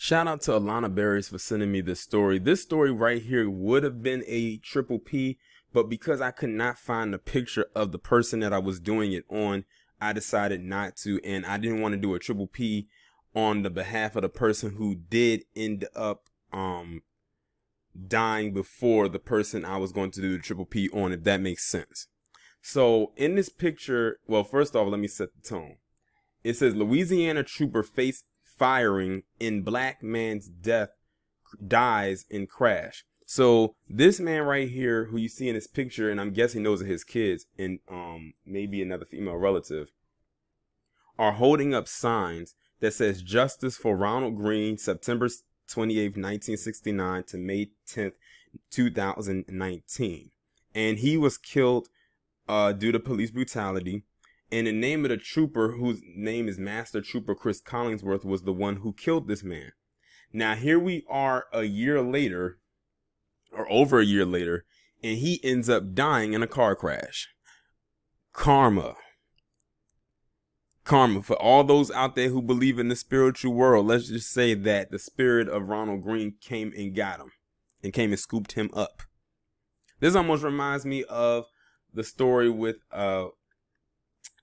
Shout out to Alana Barris for sending me this story. This story right here would have been a triple P, but because I could not find the picture of the person that I was doing it on, I decided not to, and I didn't want to do a triple P on the behalf of the person who did end up dying before the person I was going to do the triple P on, if that makes sense. So in this picture, well, first off, let me set the tone. It says Louisiana trooper face firing in black man's death, dies in crash. So this man right here, who you see in this picture, and I'm guessing those are his kids and maybe another female relative, are holding up signs that says justice for Ronald Green, September 28th, 1969 to May 10th, 2019. And he was killed due to police brutality. And the name of the trooper, whose name is Master Trooper Chris Hollingsworth, was the one who killed this man. Now, here we are a year later, or over a year later, and he ends up dying in a car crash. Karma. Karma. For all those out there who believe in the spiritual world, let's just say that the spirit of Ronald Green came and got him, and came and scooped him up. This almost reminds me of the story with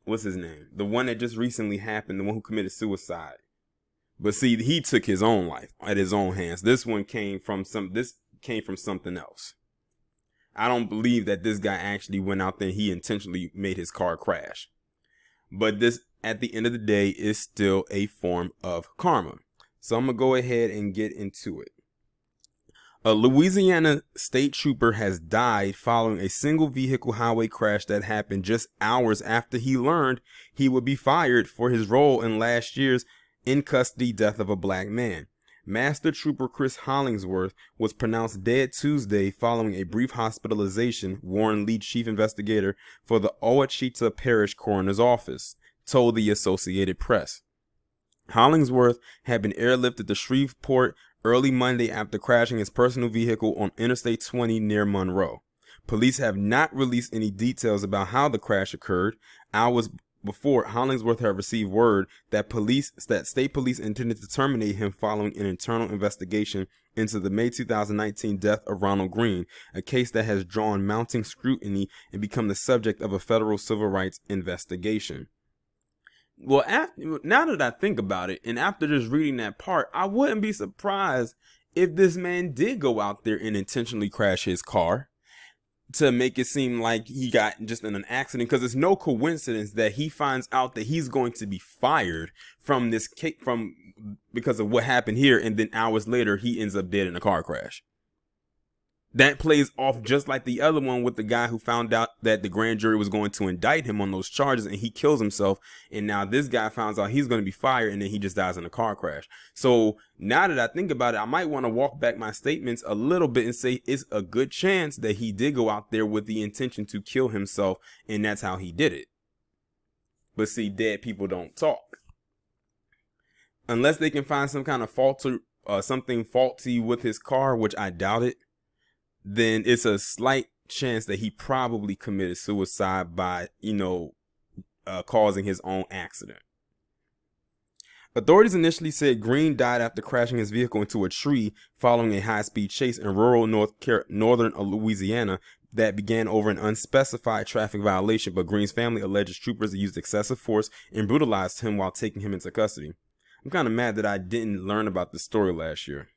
what's his name? The one that just recently happened, the one who committed suicide. But see, he took his own life at his own hands. This one came from something else. I don't believe that this guy actually went out there and he intentionally made his car crash. But this, at the end of the day, is still a form of karma. So I'm going to go ahead and get into it. A Louisiana state trooper has died following a single vehicle highway crash that happened just hours after he learned he would be fired for his role in last year's in custody death of a black man. Master Trooper Chris Hollingsworth was pronounced dead Tuesday following a brief hospitalization, Warren Lee, chief investigator for the Ouachita Parish Coroner's Office, told the Associated Press. Hollingsworth had been airlifted to Shreveport early Monday after crashing his personal vehicle on Interstate 20 near Monroe. Police have not released any details about how the crash occurred. Hours before, Hollingsworth had received word that state police intended to terminate him following an internal investigation into the May 2019 death of Ronald Green, a case that has drawn mounting scrutiny and become the subject of a federal civil rights investigation. Well, now that I think about it, and after just reading that part, I wouldn't be surprised if this man did go out there and intentionally crash his car to make it seem like he got just in an accident, because it's no coincidence that he finds out that he's going to be fired from this case because of what happened here, and then hours later he ends up dead in a car crash. That plays off just like the other one with the guy who found out that the grand jury was going to indict him on those charges and he kills himself. And now this guy finds out he's going to be fired and then he just dies in a car crash. So now that I think about it, I might want to walk back my statements a little bit and say it's a good chance that he did go out there with the intention to kill himself, and that's how he did it. But see, dead people don't talk. Unless they can find some kind of something faulty with his car, which I doubt it, then it's a slight chance that he probably committed suicide by, causing his own accident. Authorities initially said Green died after crashing his vehicle into a tree following a high-speed chase in rural northern Louisiana that began over an unspecified traffic violation, but Green's family alleges troopers used excessive force and brutalized him while taking him into custody. I'm kind of mad that I didn't learn about this story last year.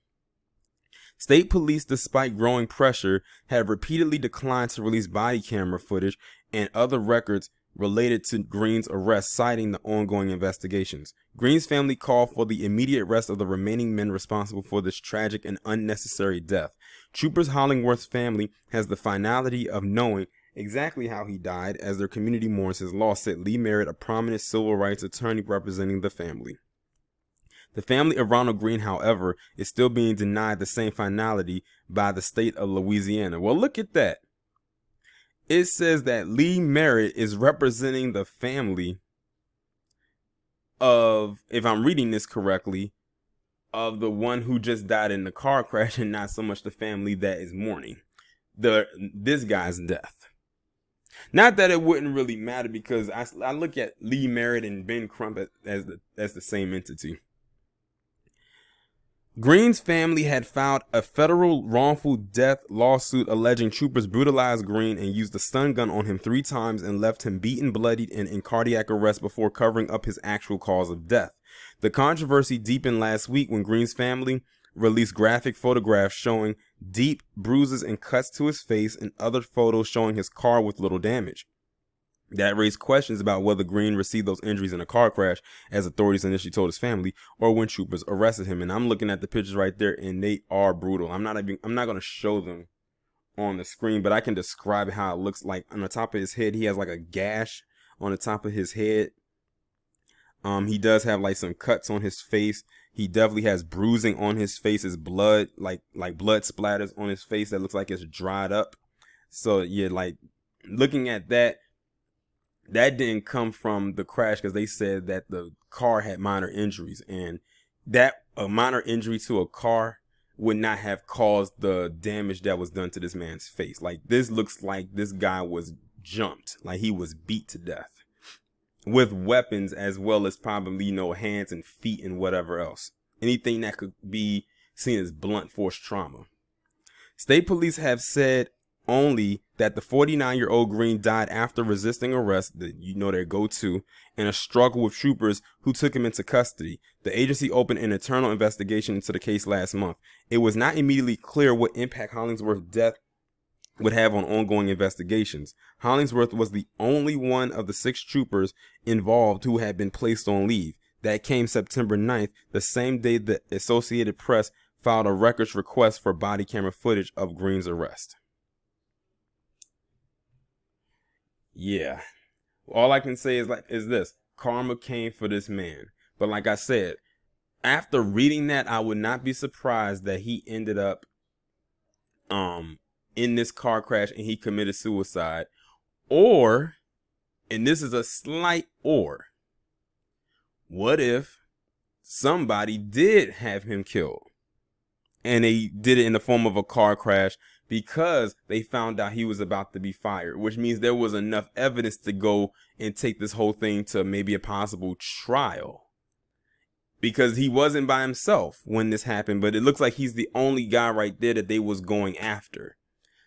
State police, despite growing pressure, have repeatedly declined to release body camera footage and other records related to Green's arrest, citing the ongoing investigations. Green's family called for the immediate arrest of the remaining men responsible for this tragic and unnecessary death. Troopers Hollingsworth's family has the finality of knowing exactly how he died as their community mourns his loss, said Lee Merritt, a prominent civil rights attorney representing the family. The family of Ronald Green, however, is still being denied the same finality by the state of Louisiana. Well, look at that. It says that Lee Merritt is representing the family of, if I'm reading this correctly, of the one who just died in the car crash, and not so much the family that is mourning this guy's death. Not that it wouldn't really matter, because I look at Lee Merritt and Ben Crump as the same entity. Green's family had filed a federal wrongful death lawsuit alleging troopers brutalized Green and used a stun gun on him 3 times and left him beaten, bloodied, and in cardiac arrest before covering up his actual cause of death. The controversy deepened last week when Green's family released graphic photographs showing deep bruises and cuts to his face and other photos showing his car with little damage. That raised questions about whether Green received those injuries in a car crash, as authorities initially told his family, or when troopers arrested him. And I'm looking at the pictures right there, and they are brutal. I'm not going to show them on the screen, but I can describe how it looks like. On the top of his head, he has like a gash on the top of his head. He does have like some cuts on his face. He definitely has bruising on his face. His blood, like blood splatters on his face that looks like it's dried up. So yeah, like looking at that. That didn't come from the crash because they said that the car had minor injuries, and that a minor injury to a car would not have caused the damage that was done to this man's face. Like, this looks like this guy was jumped, like he was beat to death with weapons, as well as probably, hands and feet and whatever else. Anything that could be seen as blunt force trauma. State police have said only that the 49-year-old Green died after resisting arrest, their go-to, in a struggle with troopers who took him into custody. The agency opened an internal investigation into the case last month. It was not immediately clear what impact Hollingsworth's death would have on ongoing investigations. Hollingsworth was the only one of the 6 troopers involved who had been placed on leave. That came September 9th, the same day the Associated Press filed a records request for body camera footage of Green's arrest. Yeah, all I can say is this: karma came for this man. But like I said, after reading that, I would not be surprised that he ended up in this car crash and he committed suicide. Or, and this is a slight or, what if somebody did have him killed and they did it in the form of a car crash because they found out he was about to be fired, which means there was enough evidence to go and take this whole thing to maybe a possible trial, because he wasn't by himself when this happened, but it looks like he's the only guy right there that they was going after.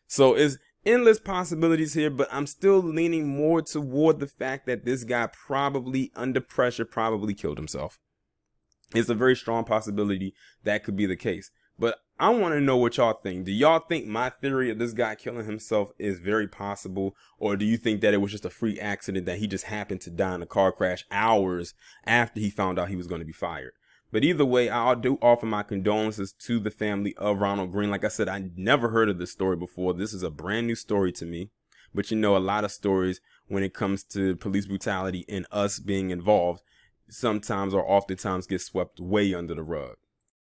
So it's endless possibilities here, but I'm still leaning more toward the fact that this guy probably under pressure probably killed himself. It's a very strong possibility that could be the case. But I want to know what y'all think. Do y'all think my theory of this guy killing himself is very possible? Or do you think that it was just a freak accident that he just happened to die in a car crash hours after he found out he was going to be fired? But either way, I do offer my condolences to the family of Ronald Green. Like I said, I never heard of this story before. This is a brand new story to me. But a lot of stories when it comes to police brutality and us being involved sometimes or oftentimes get swept way under the rug.